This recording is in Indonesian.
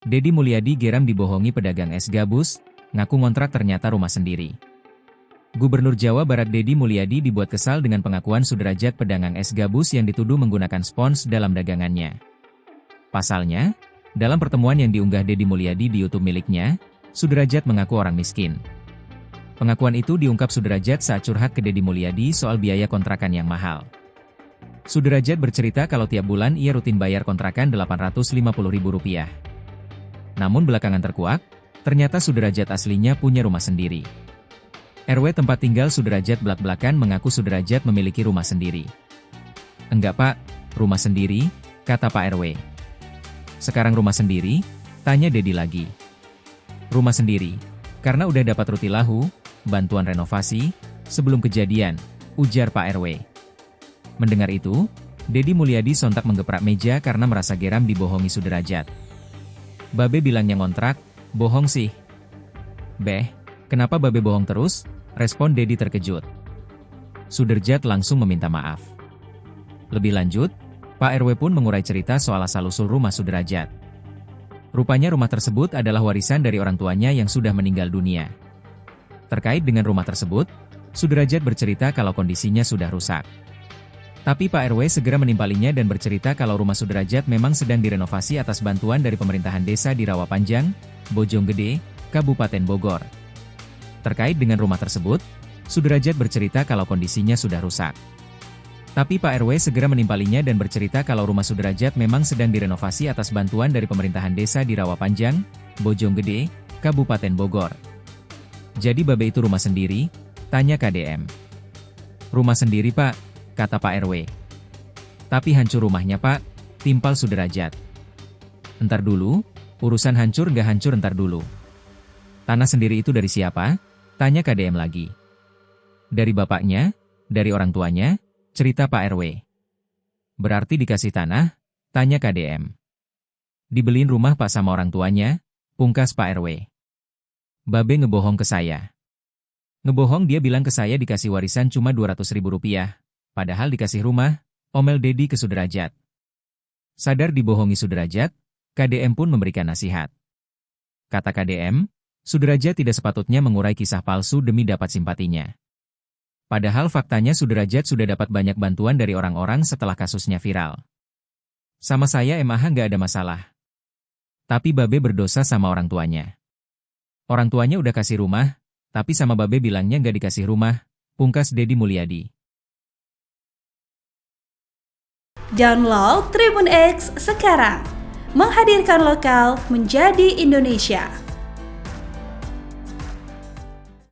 Deddy Mulyadi geram dibohongi pedagang es gabus, ngaku ngontrak ternyata rumah sendiri. Gubernur Jawa Barat Deddy Mulyadi dibuat kesal dengan pengakuan Sudrajat pedagang es gabus yang dituduh menggunakan spons dalam dagangannya. Pasalnya, dalam pertemuan yang diunggah Deddy Mulyadi di YouTube miliknya, Sudrajat mengaku orang miskin. Pengakuan itu diungkap Sudrajat saat curhat ke Deddy Mulyadi soal biaya kontrakan yang mahal. Sudrajat bercerita kalau tiap bulan ia rutin bayar kontrakan Rp850.000. Namun belakangan terkuak, ternyata Sudrajat aslinya punya rumah sendiri. RW tempat tinggal Sudrajat belak-belakan mengaku Sudrajat memiliki rumah sendiri. "Enggak Pak, rumah sendiri," kata Pak RW. "Sekarang rumah sendiri?" tanya Deddy lagi. "Rumah sendiri, karena udah dapat rutilahu, bantuan renovasi, sebelum kejadian," ujar Pak RW. Mendengar itu, Deddy Mulyadi sontak menggeprak meja karena merasa geram dibohongi Sudrajat. "Babe bilangnya ngontrak, bohong sih." "Beh, kenapa Babe bohong terus?" respon Deddy terkejut. Sudrajat langsung meminta maaf. Lebih lanjut, Pak RW pun mengurai cerita soal asal-usul rumah Sudrajat. Rupanya rumah tersebut adalah warisan dari orang tuanya yang sudah meninggal dunia. Terkait dengan rumah tersebut, Sudrajat bercerita kalau kondisinya sudah rusak. Tapi Pak RW segera menimpalinya dan bercerita kalau rumah Sudrajat memang sedang direnovasi atas bantuan dari pemerintahan desa di Rawapanjang, Bojonggede, Kabupaten Bogor. Terkait dengan rumah tersebut, Sudrajat bercerita kalau kondisinya sudah rusak. Tapi Pak RW segera menimpalinya dan bercerita kalau rumah Sudrajat memang sedang direnovasi atas bantuan dari pemerintahan desa di Rawapanjang, Bojonggede, Kabupaten Bogor. "Jadi Babe itu rumah sendiri?" tanya KDM. "Rumah sendiri Pak," kata Pak RW. "Tapi hancur rumahnya Pak," timpal Sudrajat. "Entar dulu, urusan hancur nggak hancur entar dulu. Tanah sendiri itu dari siapa?" tanya KDM lagi. "Dari bapaknya, dari orang tuanya," cerita Pak RW. "Berarti dikasih tanah?" tanya KDM. "Dibeliin rumah Pak sama orang tuanya," pungkas Pak RW. "Babe ngebohong ke saya." "Ngebohong, dia bilang ke saya dikasih warisan cuma Rp200.000, padahal dikasih rumah," omel Deddy ke Sudrajat. Sadar dibohongi Sudrajat, KDM pun memberikan nasihat. Kata KDM, Sudrajat tidak sepatutnya mengurai kisah palsu demi dapat simpatinya. Padahal faktanya Sudrajat sudah dapat banyak bantuan dari orang-orang setelah kasusnya viral. "Sama saya emang nggak ada masalah. Tapi Babe berdosa sama orang tuanya. Orang tuanya udah kasih rumah, tapi sama Babe bilangnya nggak dikasih rumah," pungkas Deddy Mulyadi. Download Tribun X sekarang, menghadirkan lokal menjadi Indonesia.